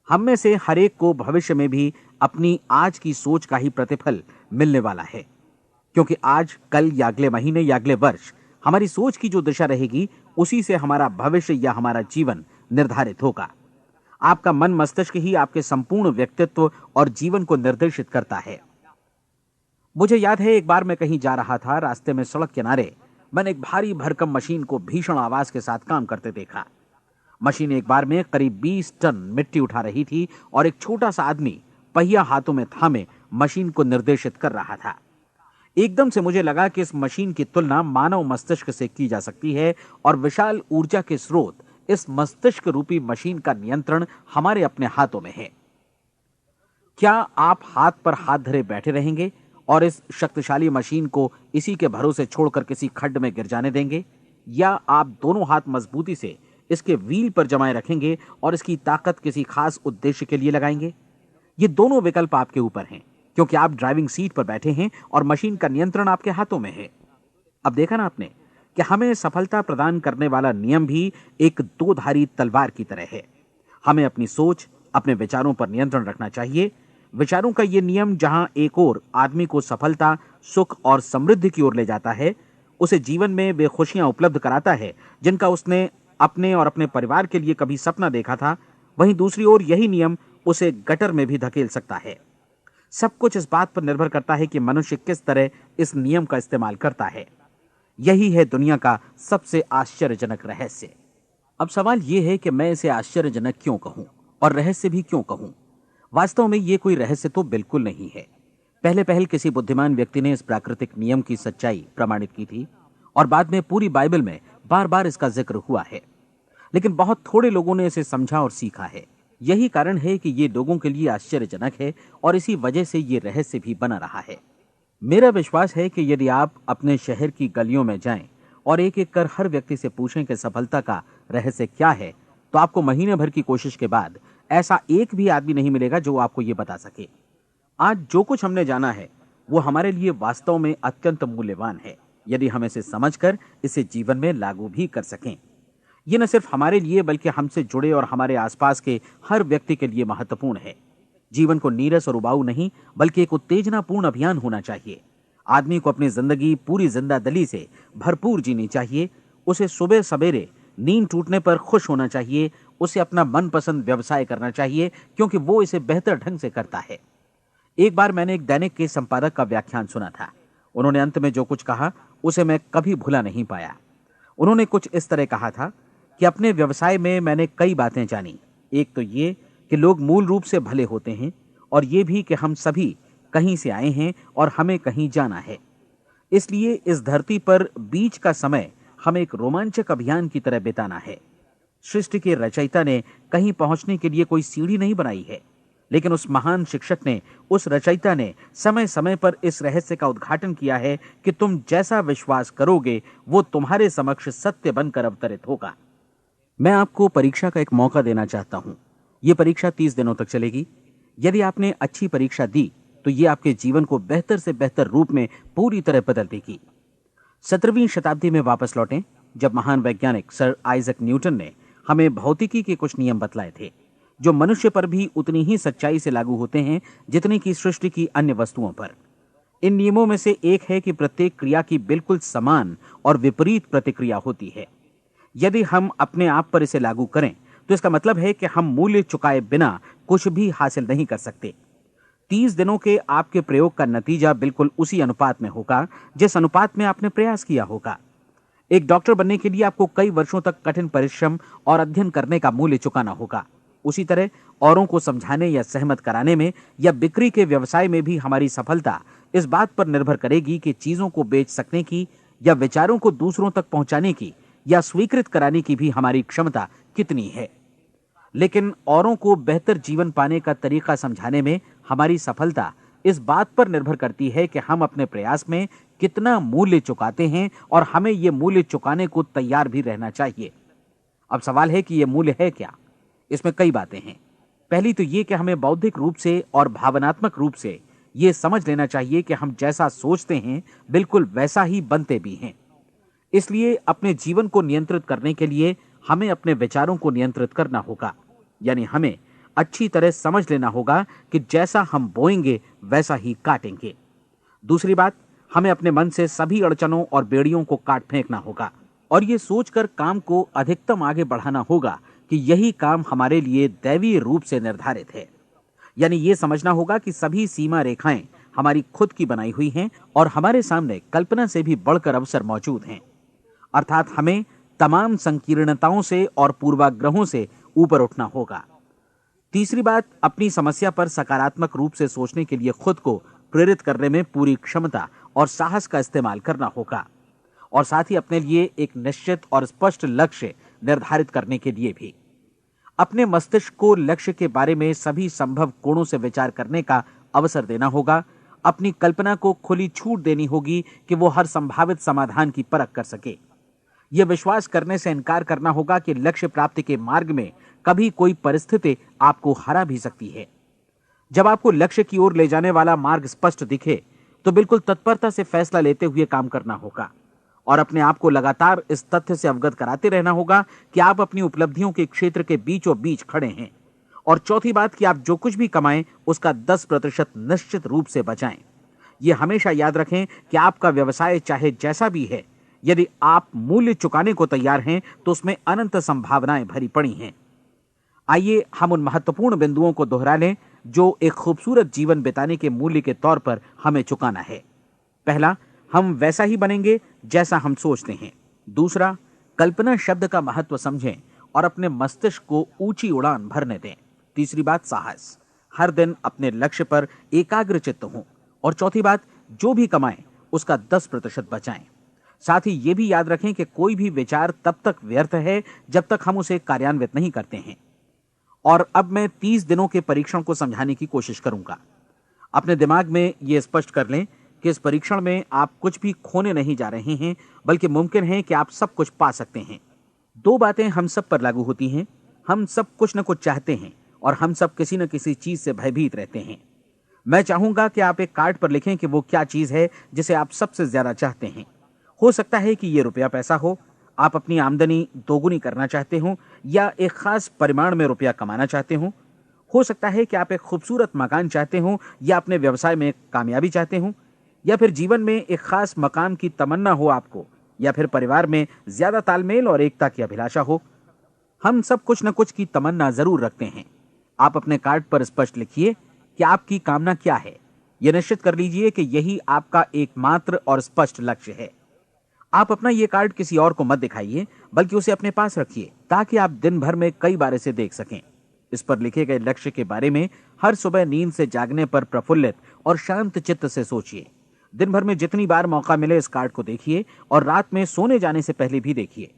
हम में से हर एक को भविष्य में भी अपनी आज की सोच का ही प्रतिफल मिलने वाला है, क्योंकि आज, कल या अगले महीने या अगले वर्ष हमारी सोच की जो दिशा रहेगी उसी से हमारा भविष्य या हमारा जीवन निर्धारित होगा। आपका मन मस्तिष्क ही आपके संपूर्ण व्यक्तित्व और जीवन को निर्देशित करता है। मुझे याद है एक बार मैं कहीं जा रहा था, रास्ते में सड़क किनारे मैंने एक भारी भरकम मशीन को भीषण आवाज के साथ काम करते देखा। मशीन एक बार में करीब 20 टन मिट्टी उठा रही थी और एक छोटा सा आदमी पहिया हाथों में थामे मशीन को निर्देशित कर रहा था। एकदम से मुझे लगा कि इस मशीन की तुलना मानव मस्तिष्क से की जा सकती है और विशाल ऊर्जा के स्रोत इस मस्तिष्क रूपी मशीन का नियंत्रण हमारे अपने हाथों में है। क्या आप हाथ पर हाथ धरे बैठे रहेंगे और इस शक्तिशाली मशीन को इसी के भरोसे छोड़कर किसी खड्ड में गिर जाने देंगे, या आप दोनों हाथ मजबूती से इसके व्हील पर जमाए रखेंगे और इसकी ताकत किसी खास उद्देश्य के लिए लगाएंगे? ये दोनों विकल्प आपके ऊपर हैं, क्योंकि आप ड्राइविंग सीट पर बैठे हैं और मशीन का नियंत्रण आपके हाथों में है। अब देखा ना आपने कि हमें सफलता प्रदान करने वाला नियम भी एक दो-धारी तलवार की तरह है। हमें अपनी सोच, अपने विचारों पर नियंत्रण रखना चाहिए। विचारों का ये नियम जहां एक ओर आदमी को सफलता, सुख और समृद्धि की ओर ले जाता है, उसे जीवन में वे खुशियां उपलब्ध कराता है जिनका उसने अपने और अपने परिवार के लिए कभी सपना देखा था, वहीं दूसरी ओर यही नियम उसे गटर में भी धकेल सकता है। सब कुछ इस बात पर निर्भर करता है कि मनुष्य किस तरह इस नियम का इस्तेमाल करता है। यही है दुनिया का सबसे आश्चर्यजनक रहस्य। अब सवाल यह है कि मैं इसे आश्चर्यजनक क्यों कहूं और रहस्य भी क्यों कहूं? वास्तव में यह कोई रहस्य तो बिल्कुल नहीं है। पहले पहल किसी बुद्धिमान व्यक्ति ने इस प्राकृतिक नियम की सच्चाई प्रमाणित की थी और बाद में पूरी बाइबल में बार बार इसका जिक्र हुआ है, लेकिन बहुत थोड़े लोगों ने इसे समझा और सीखा है। यही कारण है कि ये लोगों के लिए आश्चर्यजनक है और इसी वजह से ये रहस्य भी बना रहा है। मेरा विश्वास है कि यदि आप अपने शहर की गलियों में जाएं और एक एक कर हर व्यक्ति से पूछें कि सफलता का रहस्य क्या है, तो आपको महीने भर की कोशिश के बाद ऐसा एक भी आदमी नहीं मिलेगा जो आपको ये बता सके। आज जो कुछ हमने जाना है वो हमारे लिए वास्तव में अत्यंत मूल्यवान है, यदि हम इसे समझकर इसे जीवन में लागू भी कर सकें। ये न सिर्फ हमारे लिए बल्कि हमसे जुड़े और हमारे आसपास के हर व्यक्ति के लिए महत्वपूर्ण है। जीवन को नीरस और उबाऊ नहीं बल्कि एक उत्तेजनापूर्ण अभियान होना चाहिए। आदमी को अपनी जिंदगी पूरी जिंदादिली से भरपूर जीनी चाहिए। उसे सुबह सवेरे नींद टूटने पर खुश होना चाहिए। उसे अपना मनपसंद व्यवसाय करना चाहिए, क्योंकि वो इसे बेहतर ढंग से करता है। एक बार मैंने एक दैनिक के संपादक का व्याख्यान सुना था। उन्होंने अंत में जो कुछ कहा उसे मैं कभी भुला नहीं पाया। उन्होंने कुछ इस तरह कहा था कि अपने व्यवसाय में मैंने कई बातें जानी। एक तो ये कि लोग मूल रूप से भले होते हैं, और ये भी कि हम सभी कहीं से आए हैं और हमें कहीं जाना है। इसलिए इस धरती पर बीच का समय हमें एक रोमांचक अभियान की तरह बिताना है। सृष्टि के रचयिता ने कहीं पहुंचने के लिए कोई सीढ़ी नहीं बनाई है, लेकिन उस महान शिक्षक ने, उस रचयिता ने समय समय पर इस रहस्य का उद्घाटन किया है कि तुम जैसा विश्वास करोगे वो तुम्हारे समक्ष सत्य बनकर अवतरित होगा। मैं आपको परीक्षा का एक मौका देना चाहता हूं। यह परीक्षा 30 दिनों तक चलेगी। यदि आपने अच्छी परीक्षा दी तो ये आपके जीवन को बेहतर से बेहतर रूप में पूरी तरह बदल देगी। 17वीं शताब्दी में वापस लौटें, जब महान वैज्ञानिक सर आइजक न्यूटन ने हमें भौतिकी के कुछ नियम बतलाए थे, जो मनुष्य पर भी उतनी ही सच्चाई से लागू होते हैं जितनी कि सृष्टि की अन्य वस्तुओं पर। इन नियमों में से एक है कि प्रत्येक क्रिया की बिल्कुल समान और विपरीत प्रतिक्रिया होती है। यदि हम अपने आप पर इसे लागू करें तो इसका मतलब है कि हम मूल्य चुकाए बिना कुछ भी हासिल नहीं कर सकते। 30 दिनों के आपके प्रयोग का नतीजा बिल्कुल उसी अनुपात में होगा जिस अनुपात में आपने प्रयास किया होगा। एक डॉक्टर बनने के लिए आपको कई वर्षों तक कठिन परिश्रम और अध्ययन करने का मूल्य चुकाना होगा। उसी तरह औरों को समझाने या सहमत कराने में या बिक्री के व्यवसाय में भी हमारी सफलता इस बात पर निर्भर करेगी कि चीजों को बेच सकने की या विचारों को दूसरों तक पहुंचाने की या स्वीकृत कराने की भी हमारी क्षमता कितनी है। लेकिन औरों को बेहतर जीवन पाने का तरीका समझाने में हमारी सफलता इस बात पर निर्भर करती है कि हम अपने प्रयास में कितना मूल्य चुकाते हैं और हमें यह मूल्य चुकाने को तैयार भी रहना चाहिए। अब सवाल है कि यह मूल्य है क्या? इसमें कई बातें हैं। पहली तो यह कि हमें बौद्धिक रूप से और भावनात्मक रूप से यह समझ लेना चाहिए कि हम जैसा सोचते हैं बिल्कुल वैसा ही बनते भी हैं। इसलिए अपने जीवन को नियंत्रित करने के लिए हमें अपने विचारों को नियंत्रित करना होगा। यानी हमें अच्छी तरह समझ लेना होगा कि जैसा हम बोएंगे वैसा ही काटेंगे। दूसरी बात, हमें अपने मन से सभी अड़चनों और बेड़ियों को काट फेंकना होगा और ये सोचकर काम को अधिकतम आगे बढ़ाना होगा कि यही काम हमारे लिए दैवीय रूप से निर्धारित है। यानी ये समझना होगा कि सभी सीमा रेखाएं हमारी खुद की बनाई हुई हैं और हमारे सामने कल्पना से भी बढ़कर अवसर मौजूद हैं। अर्थात हमें तमाम संकीर्णताओं से और पूर्वाग्रहों से ऊपर उठना होगा। तीसरी बात, अपनी समस्या पर सकारात्मक रूप से सोचने के लिए खुद को प्रेरित करने में पूरी क्षमता और साहस का इस्तेमाल करना होगा और साथ ही अपने लिए एक निश्चित और स्पष्ट लक्ष्य निर्धारित करने के लिए भी। अपने मस्तिष्क को लक्ष्य के बारे में सभी संभव कोणों से विचार करने का अवसर देना होगा। अपनी कल्पना को खुली छूट देनी होगी कि वो हर संभावित समाधान की परख कर सके। यह विश्वास करने से इनकार करना होगा कि लक्ष्य प्राप्ति के मार्ग में कभी कोई परिस्थिति आपको हरा भी सकती है। जब आपको लक्ष्य की ओर ले जाने वाला मार्ग स्पष्ट दिखे तो बिल्कुल तत्परता से फैसला लेते हुए काम करना होगा और अपने आप को लगातार इस तथ्य से अवगत कराते रहना होगा कि आप अपनी उपलब्धियों के क्षेत्र के बीचों बीच खड़े हैं। और चौथी बात कि आप जो कुछ भी कमाएं उसका 10% निश्चित रूप से बचाएं। यह हमेशा याद रखें कि आपका व्यवसाय चाहे जैसा भी है, यदि आप मूल्य चुकाने को तैयार हैं तो उसमें अनंत संभावनाएं भरी पड़ी हैं। आइए हम उन महत्वपूर्ण बिंदुओं को दोहरा लें जो एक खूबसूरत जीवन बिताने के मूल्य के तौर पर हमें चुकाना है। पहला, हम वैसा ही बनेंगे जैसा हम सोचते हैं। दूसरा, कल्पना शब्द का महत्व समझें और अपने मस्तिष्क को ऊंची उड़ान भरने दें। तीसरी बात, साहस, हर दिन अपने लक्ष्य पर एकाग्र चित्त हों। और चौथी बात, जो भी कमाएं उसका 10% बचाएं। साथ ही ये भी याद रखें कि कोई भी विचार तब तक व्यर्थ है जब तक हम उसे कार्यान्वित नहीं करते हैं। और अब मैं 30 दिनों के परीक्षण को समझाने की कोशिश करूंगा। अपने दिमाग में यह स्पष्ट कर लें कि इस परीक्षण में आप कुछ भी खोने नहीं जा रहे हैं, बल्कि मुमकिन है कि आप सब कुछ पा सकते हैं। दो बातें हम सब पर लागू होती हैं। हम सब कुछ न कुछ चाहते हैं और हम सब किसी न किसी चीज से भयभीत रहते हैं। मैं चाहूंगा कि आप एक कार्ड पर लिखें कि वो क्या चीज है जिसे आप सबसे ज्यादा चाहते हैं। हो सकता है कि ये रुपया पैसा हो, आप अपनी आमदनी दोगुनी करना चाहते हो, या एक खास परिमाण में रुपया कमाना चाहते हो सकता है कि आप एक खूबसूरत मकान चाहते हो, या अपने व्यवसाय में कामयाबी चाहते हो, या फिर जीवन में एक खास मकाम की तमन्ना हो आपको, या फिर परिवार में ज्यादा तालमेल और एकता की अभिलाषा हो। हम सब कुछ न कुछ की तमन्ना जरूर रखते हैं। आप अपने कार्ड पर स्पष्ट लिखिए कि आपकी कामना क्या है। यह निश्चित कर लीजिए कि यही आपका एकमात्र और स्पष्ट लक्ष्य है। आप अपना यह कार्ड किसी और को मत दिखाइए, बल्कि उसे अपने पास रखिए ताकि आप दिन भर में कई बार इसे देख सकें। इस पर लिखे गए लक्ष्य के बारे में हर सुबह नींद से जागने पर प्रफुल्लित और शांत चित्त से सोचिए। दिन भर में जितनी बार मौका मिले इस कार्ड को देखिए और रात में सोने जाने से पहले भी देखिए।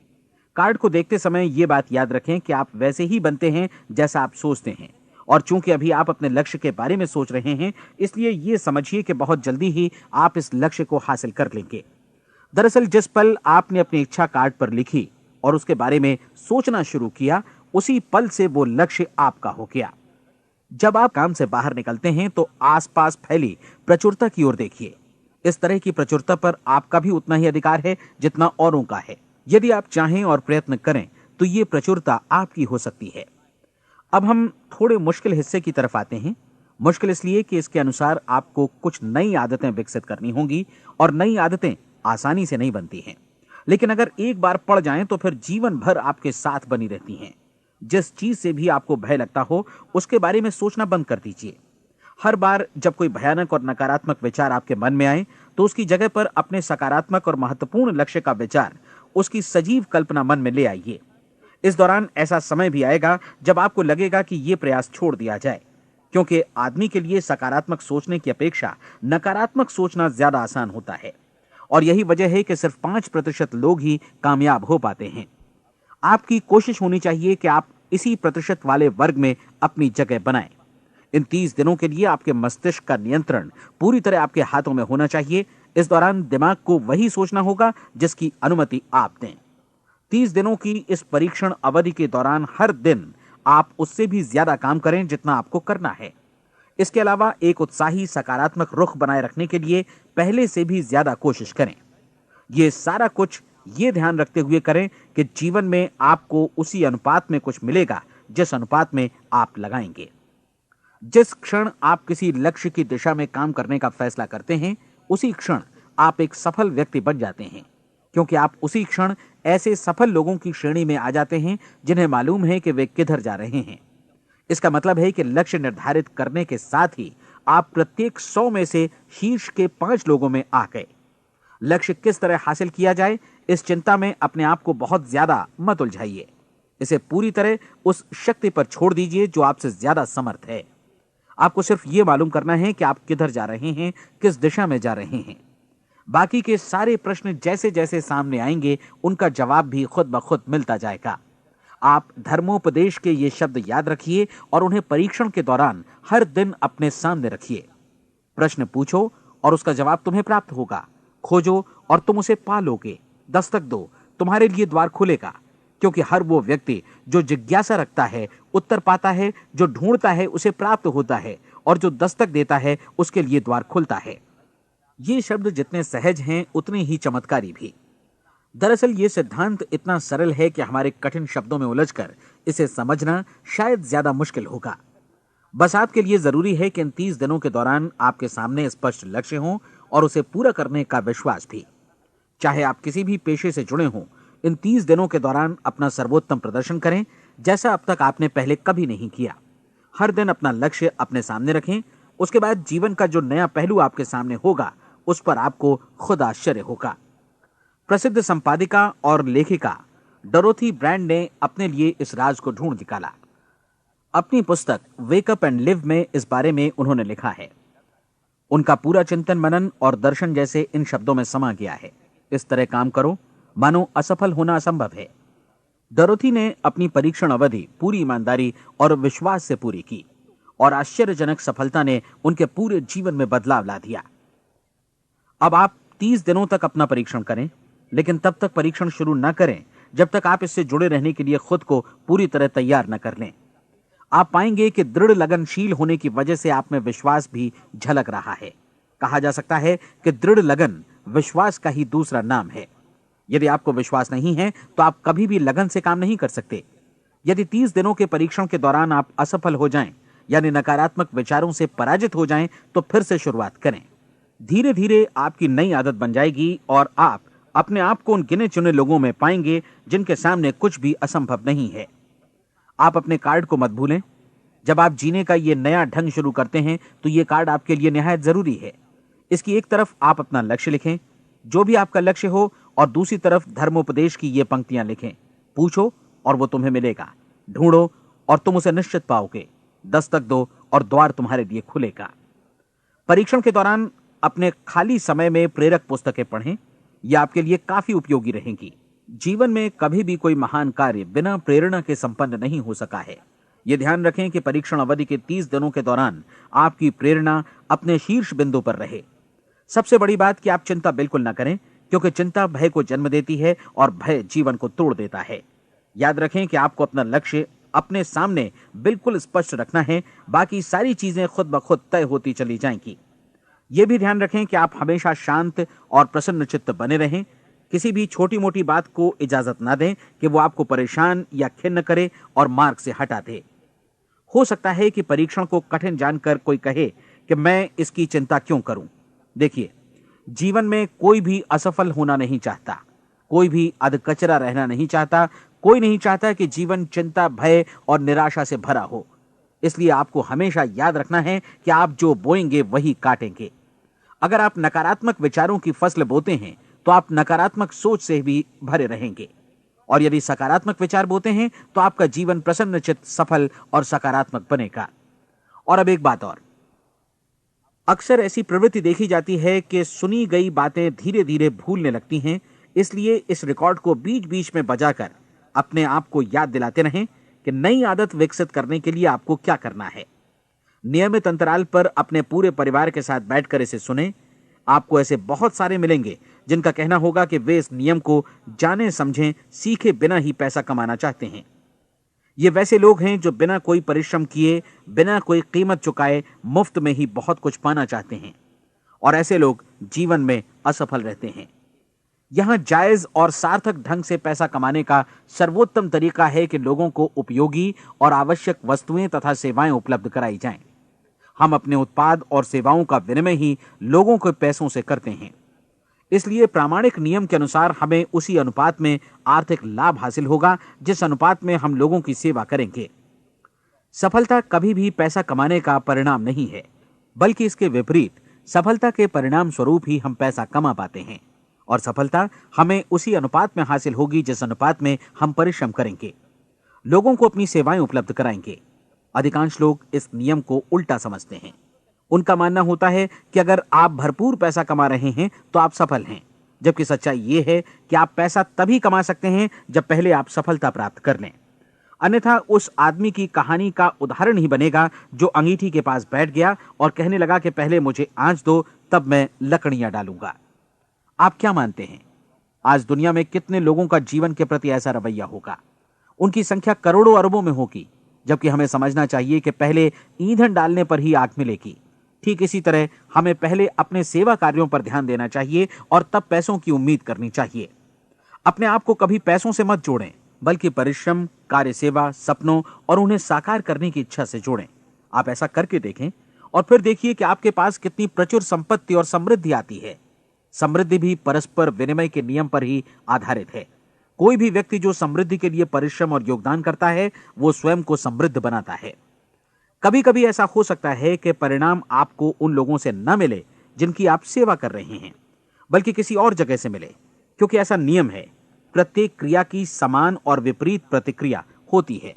कार्ड को देखते समय यह बात याद रखें कि आप वैसे ही बनते हैं जैसा आप सोचते हैं। और चूंकि अभी आप अपने लक्ष्य के बारे में सोच रहे हैं, इसलिए यह समझिए कि बहुत जल्दी ही आप इस लक्ष्य को हासिल कर लेंगे। दरअसल जिस पल आपने अपनी इच्छा कार्ड पर लिखी और उसके बारे में सोचना शुरू किया, उसी पल से वो लक्ष्य आपका हो गया। जब आप काम से बाहर निकलते हैं तो आसपास फैली प्रचुरता की ओर देखिए। इस तरह की प्रचुरता पर आपका भी उतना ही अधिकार है जितना औरों का है। यदि आप चाहें और प्रयत्न करें तो ये प्रचुरता आपकी हो सकती है। अब हम थोड़े मुश्किल हिस्से की तरफ आते हैं। मुश्किल इसलिए कि इसके अनुसार आपको कुछ नई आदतें विकसित करनी होंगी और नई आदतें आसानी से नहीं बनती हैं, लेकिन अगर एक बार पड़ जाएं तो फिर जीवन भर आपके साथ बनी रहती हैं। जिस चीज से भी आपको भय लगता हो उसके बारे में सोचना बंद कर दीजिए। हर बार जब कोई भयानक और नकारात्मक विचार आपके मन में आए तो उसकी जगह पर अपने सकारात्मक और महत्वपूर्ण लक्ष्य का विचार, उसकी सजीव कल्पना मन में ले आइए। इस दौरान ऐसा समय भी आएगा जब आपको लगेगा कि यह प्रयास छोड़ दिया जाए, क्योंकि आदमी के लिए सकारात्मक सोचने की अपेक्षा नकारात्मक सोचना ज्यादा आसान होता है। और यही वजह है कि सिर्फ 5% लोग ही कामयाब हो पाते हैं। आपकी कोशिश होनी चाहिए कि आप इसी प्रतिशत वाले वर्ग में अपनी जगह बनाएं। इन 30 दिनों के लिए आपके मस्तिष्क का नियंत्रण पूरी तरह आपके हाथों में होना चाहिए। इस दौरान दिमाग को वही सोचना होगा जिसकी अनुमति आप दें। 30 दिनों की इस परीक्षण अवधि के दौरान हर दिन आप उससे भी ज्यादा काम करें जितना आपको करना है। इसके अलावा एक उत्साही सकारात्मक रुख बनाए रखने के लिए पहले से भी ज्यादा कोशिश करें। यह सारा कुछ ये ध्यान रखते हुए करें कि जीवन में आपको उसी अनुपात में कुछ मिलेगा जिस अनुपात में आप लगाएंगे। जिस क्षण आप किसी लक्ष्य की दिशा में काम करने का फैसला करते हैं, उसी क्षण आप एक सफल व्यक्ति बन जाते हैं, क्योंकि आप उसी क्षण ऐसे सफल लोगों की श्रेणी में आ जाते हैं जिन्हें मालूम है कि वे किधर जा रहे हैं। इसका मतलब है कि लक्ष्य निर्धारित करने के साथ ही आप प्रत्येक 100 में से शीर्ष के 5 लोगों में आ गए। लक्ष्य किस तरह हासिल किया जाए, इस चिंता में अपने आप को बहुत ज्यादा मत उलझाइए। इसे पूरी तरह उस शक्ति पर छोड़ दीजिए जो आपसे ज्यादा समर्थ है। आपको सिर्फ ये मालूम करना है कि आप किधर जा रहे हैं, किस दिशा में जा रहे हैं। बाकी के सारे प्रश्न जैसे जैसे सामने आएंगे उनका जवाब भी खुद ब खुद मिलता जाएगा। आप धर्मोपदेश के ये शब्द याद रखिए और उन्हें परीक्षण के दौरान हर दिन अपने सामने रखिए। प्रश्न पूछो और उसका जवाब तुम्हें प्राप्त होगा। खोजो और तुम उसे पा लोगे। दस्तक दो, तुम्हारे लिए द्वार खुलेगा, क्योंकि हर वो व्यक्ति जो जिज्ञासा रखता है उत्तर पाता है, जो ढूंढता है उसे प्राप्त होता है, और जो दस्तक देता है उसके लिए द्वार खुलता है। ये शब्द जितने सहज हैं उतने ही चमत्कारी भी। दरअसल ये सिद्धांत इतना सरल है कि हमारे कठिन शब्दों में उलझकर इसे समझना शायद ज्यादा मुश्किल होगा। बस आपके लिए जरूरी है कि इन 30 दिनों के दौरान आपके सामने स्पष्ट लक्ष्य हो और उसे पूरा करने का विश्वास भी। चाहे आप किसी भी पेशे से जुड़े हों, इन 30 दिनों के दौरान अपना सर्वोत्तम प्रदर्शन करें, जैसा अब तक आपने पहले कभी नहीं किया। हर दिन अपना लक्ष्य अपने सामने रखें। उसके बाद जीवन का जो नया पहलू आपके सामने होगा उस पर आपको खुद आश्चर्य होगा। प्रसिद्ध संपादिका और लेखिका डोरोथी ब्रैंड ने अपने लिए इस राज को ढूंढ निकाला। अपनी पुस्तक वेक अप एंड लिव में इस बारे में उन्होंने लिखा है। उनका पूरा चिंतन मनन और दर्शन जैसे इन शब्दों में समा गया है। इस तरह काम करो मानो असफल होना असंभव है। डोरोथी ने अपनी परीक्षण अवधि पूरी ईमानदारी और विश्वास से पूरी की और आश्चर्यजनक सफलता ने उनके पूरे जीवन में बदलाव ला दिया। अब आप 30 दिनों तक अपना परीक्षण करें, लेकिन तब तक परीक्षण शुरू न करें जब तक आप इससे जुड़े रहने के लिए खुद को पूरी तरह तैयार न कर लें। आप पाएंगे कि दृढ़ लगनशील होने की वजह से आप में विश्वास भी झलक रहा है। कहा जा सकता है कि दृढ़ लगन विश्वास का ही दूसरा नाम है। यदि आपको विश्वास नहीं है तो आप कभी भी लगन से काम नहीं कर सकते। यदि 30 दिनों के परीक्षण के दौरान आप असफल हो जाएं, यानी नकारात्मक विचारों से पराजित हो जाएं, तो फिर से शुरुआत करें। धीरे धीरे आपकी नई आदत बन जाएगी और आप अपने आप को उन गिने चुने लोगों में पाएंगे जिनके सामने कुछ भी असंभव नहीं है। आप अपने कार्ड को मत भूलें। जब आप जीने का ये नया ढंग शुरू करते हैं तो ये कार्ड आपके लिए निहायत जरूरी है। इसकी एक तरफ आप अपना लक्ष्य लिखें, जो भी आपका लक्ष्य हो, और दूसरी तरफ धर्मोपदेश की ये पंक्तियां लिखें। पूछो और वो तुम्हें मिलेगा, ढूंढो और तुम उसे निश्चित पाओगे, दस्तक दो और द्वार तुम्हारे लिए खुलेगा। परीक्षण के दौरान अपने खाली समय में प्रेरक पुस्तकें पढ़ें। यह आपके लिए काफी उपयोगी रहेंगी। जीवन में कभी भी कोई महान कार्य बिना प्रेरणा के संपन्न नहीं हो सका है। यह ध्यान रखें कि परीक्षण अवधि के 30 दिनों के दौरान आपकी प्रेरणा अपने शीर्ष बिंदु पर रहे। सबसे बड़ी बात कि आप चिंता बिल्कुल न करें, क्योंकि चिंता भय को जन्म देती है और भय जीवन को तोड़ देता है। याद रखें कि आपको अपना लक्ष्य अपने सामने बिल्कुल स्पष्ट रखना है, बाकी सारी चीजें खुद ब खुद तय होती चली जाएंगी। यह भी ध्यान रखें कि आप हमेशा शांत और प्रसन्न चित्त बने रहें। किसी भी छोटी मोटी बात को इजाजत ना दें कि वो आपको परेशान या खिन्न करे और मार्ग से हटा दे। हो सकता है कि परीक्षण को कठिन जानकर कोई कहे कि मैं इसकी चिंता क्यों करूं। देखिए, जीवन में कोई भी असफल होना नहीं चाहता, कोई भी अधकचरा रहना नहीं चाहता, कोई नहीं चाहता कि जीवन चिंता, भय और निराशा से भरा हो। इसलिए आपको हमेशा याद रखना है कि आप जो बोएंगे वही काटेंगे। अगर आप नकारात्मक विचारों की फसल बोते हैं तो आप नकारात्मक सोच से भी भरे रहेंगे, और यदि सकारात्मक विचार बोते हैं तो आपका जीवन प्रसन्नचित्त, सफल और सकारात्मक बनेगा। और अब एक बात और, अक्सर ऐसी प्रवृत्ति देखी जाती है कि सुनी गई बातें धीरे धीरे भूलने लगती हैं। इसलिए इस रिकॉर्ड को बीच बीच में बजाकर अपने आप को याद दिलाते रहें कि नई आदत विकसित करने के लिए आपको क्या करना है। नियमित अंतराल पर अपने पूरे परिवार के साथ बैठकर इसे सुनें। आपको ऐसे बहुत सारे मिलेंगे जिनका कहना होगा कि वे इस नियम को जाने समझें सीखे बिना ही पैसा कमाना चाहते हैं। ये वैसे लोग हैं जो बिना कोई परिश्रम किए, बिना कोई कीमत चुकाए मुफ्त में ही बहुत कुछ पाना चाहते हैं, और ऐसे लोग जीवन में असफल रहते हैं। यहां जायज और सार्थक ढंग से पैसा कमाने का सर्वोत्तम तरीका है कि लोगों को उपयोगी और आवश्यक वस्तुएं तथा सेवाएं उपलब्ध कराई जाएं। हम अपने उत्पाद और सेवाओं का विनिमय ही लोगों के पैसों से करते हैं। इसलिए प्रामाणिक नियम के अनुसार हमें उसी अनुपात में आर्थिक लाभ हासिल होगा जिस अनुपात में हम लोगों की सेवा करेंगे। सफलता कभी भी पैसा कमाने का परिणाम नहीं है, बल्कि इसके विपरीत सफलता के परिणाम स्वरूप ही हम पैसा कमा पाते हैं, और सफलता हमें उसी अनुपात में हासिल होगी जिस अनुपात में हम परिश्रम करेंगे, लोगों को अपनी सेवाएं उपलब्ध कराएंगे। अधिकांश लोग इस नियम को उल्टा समझते हैं। उनका मानना होता है कि अगर आप भरपूर पैसा कमा रहे हैं तो आप सफल हैं, जबकि सच्चाई यह है कि आप पैसा तभी कमा सकते हैं जब पहले आप सफलता प्राप्त कर लें। अन्यथा उस आदमी की कहानी का उदाहरण ही बनेगा जो अंगीठी के पास बैठ गया और कहने लगा कि पहले मुझे आंच दो, तब मैं लकड़ियां डालूंगा। आप क्या मानते हैं, आज दुनिया में कितने लोगों का जीवन के प्रति ऐसा रवैया होगा? उनकी संख्या करोड़ों अरबों में होगी, जबकि हमें समझना चाहिए कि पहले ईंधन डालने पर ही आग मिलेगी। ठीक इसी तरह हमें पहले अपने सेवा कार्यों पर ध्यान देना चाहिए और तब पैसों की उम्मीद करनी चाहिए। अपने आप को कभी पैसों से मत जोड़ें, बल्कि परिश्रम, कार्य सेवा, सपनों और उन्हें साकार करने की इच्छा से जोड़ें। आप ऐसा करके देखें और फिर देखिए कि आपके पास कितनी प्रचुर संपत्ति और समृद्धि आती है। समृद्धि भी परस्पर विनिमय के नियम पर ही आधारित है। कोई भी व्यक्ति जो समृद्धि के लिए परिश्रम और योगदान करता है, वो स्वयं को समृद्ध बनाता है। कभी कभी ऐसा हो सकता है कि परिणाम आपको उन लोगों से न मिले जिनकी आप सेवा कर रहे हैं, बल्कि किसी और जगह से मिले, क्योंकि ऐसा नियम है, प्रत्येक क्रिया की समान और विपरीत प्रतिक्रिया होती है।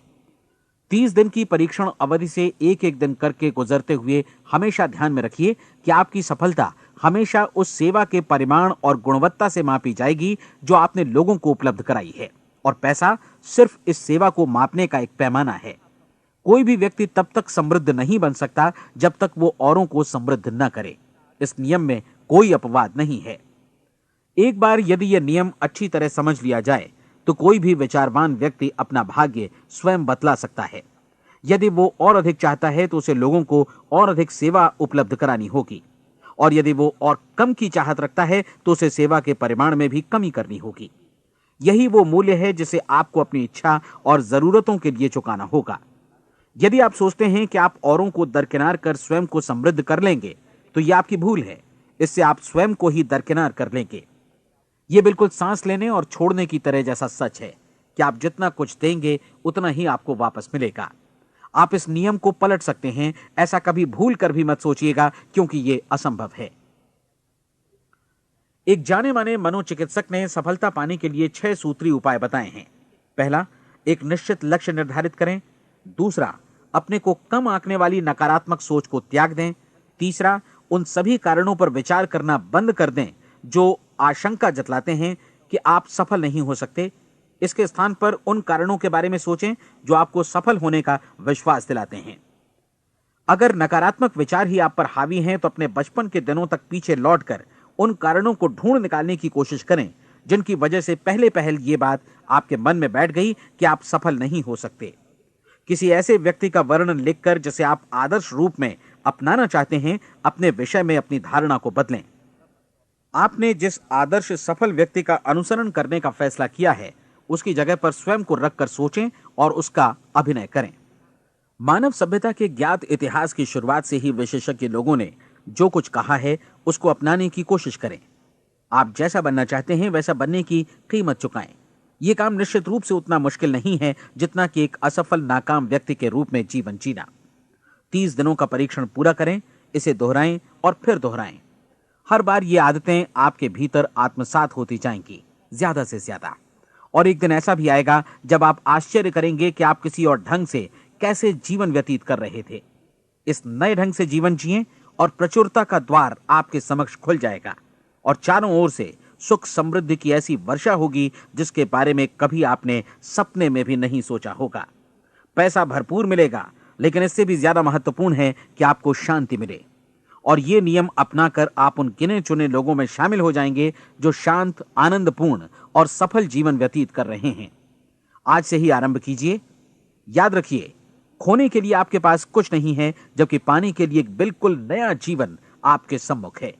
30 दिन की परीक्षण अवधि से एक एक दिन करके गुजरते हुए हमेशा ध्यान में रखिए कि आपकी सफलता हमेशा उस सेवा के परिमाण और गुणवत्ता से मापी जाएगी जो आपने लोगों को उपलब्ध कराई है, और पैसा सिर्फ इस सेवा को मापने का एक पैमाना है। कोई भी व्यक्ति तब तक समृद्ध नहीं बन सकता जब तक वो औरों को समृद्ध न करे। इस नियम में कोई अपवाद नहीं है। एक बार यदि यह नियम अच्छी तरह समझ लिया जाए तो कोई भी विचारवान व्यक्ति अपना भाग्य स्वयं बतला सकता है। यदि वो और अधिक चाहता है तो उसे लोगों को और अधिक सेवा उपलब्ध करानी होगी, और यदि वो और कम की चाहत रखता है तो उसे सेवा के परिमाण में भी कमी करनी होगी। यही वो मूल्य है जिसे आपको अपनी इच्छा और जरूरतों के लिए चुकाना होगा। यदि आप सोचते हैं कि आप औरों को दरकिनार कर स्वयं को समृद्ध कर लेंगे तो यह आपकी भूल है। इससे आप स्वयं को ही दरकिनार कर लेंगे। यह बिल्कुल सांस लेने और छोड़ने की तरह जैसा सच है कि आप जितना कुछ देंगे उतना ही आपको वापस मिलेगा। आप इस नियम को पलट सकते हैं, ऐसा कभी भूल कर भी मत सोचिएगा, क्योंकि यह असंभव है। एक जाने माने मनोचिकित्सक ने सफलता पाने के लिए 6 सूत्री उपाय बताए हैं। पहला, एक निश्चित लक्ष्य निर्धारित करें। दूसरा, अपने को कम आंकने वाली नकारात्मक सोच को त्याग दें। तीसरा, उन सभी कारणों पर विचार करना बंद कर दें जो आशंका जतलाते हैं कि आप सफल नहीं हो सकते। इसके स्थान पर उन कारणों के बारे में सोचें जो आपको सफल होने का विश्वास दिलाते हैं। अगर नकारात्मक विचार ही आप पर हावी हैं तो अपने बचपन के दिनों तक पीछे लौटकर उन कारणों को ढूंढ निकालने की कोशिश करें जिनकी वजह से पहले पहल ये बात आपके मन में बैठ गई कि आप सफल नहीं हो सकते। किसी ऐसे व्यक्ति का वर्णन लिखकर जिसे आप आदर्श रूप में अपनाना चाहते हैं, अपने विषय में अपनी धारणा को बदलें। आपने जिस आदर्श सफल व्यक्ति का अनुसरण करने का फैसला किया है, उसकी जगह पर स्वयं को रखकर सोचें और उसका अभिनय करें। मानव सभ्यता के ज्ञात इतिहास की शुरुआत से ही विशेषज्ञ लोगों ने जो कुछ कहा है उसको अपनाने की कोशिश करें। आप जैसा बनना चाहते हैं वैसा बनने की कीमत चुकाएं। यह काम निश्चित रूप से उतना मुश्किल नहीं है जितना कि एक असफल नाकाम व्यक्ति के रूप में जीवन जीना। 30 दिनों का परीक्षण पूरा करें, इसे दोहराएं और फिर दोहराएं। हर बार ये आदतें आपके भीतर आत्मसात होती जाएंगी, ज्यादा से ज्यादा। और एक दिन ऐसा भी आएगा जब आप आश्चर्य करेंगे कि आप किसी और ढंग से कैसे जीवन व्यतीत कर रहे थे। इस नए ढंग से जीवन जिएं और प्रचुरता का द्वार आपके समक्ष खुल जाएगा और चारों ओर से सुख समृद्धि की ऐसी वर्षा होगी जिसके बारे में कभी आपने सपने में भी नहीं सोचा होगा। पैसा भरपूर मिलेगा, लेकिन इससे भी ज्यादा महत्वपूर्ण है कि आपको शांति मिले। और ये नियम अपनाकर आप उन गिने चुने लोगों में शामिल हो जाएंगे जो शांत, आनंदपूर्ण और सफल जीवन व्यतीत कर रहे हैं। आज से ही आरंभ कीजिए। याद रखिए, खोने के लिए आपके पास कुछ नहीं है, जबकि पाने के लिए एक बिल्कुल नया जीवन आपके सम्मुख है।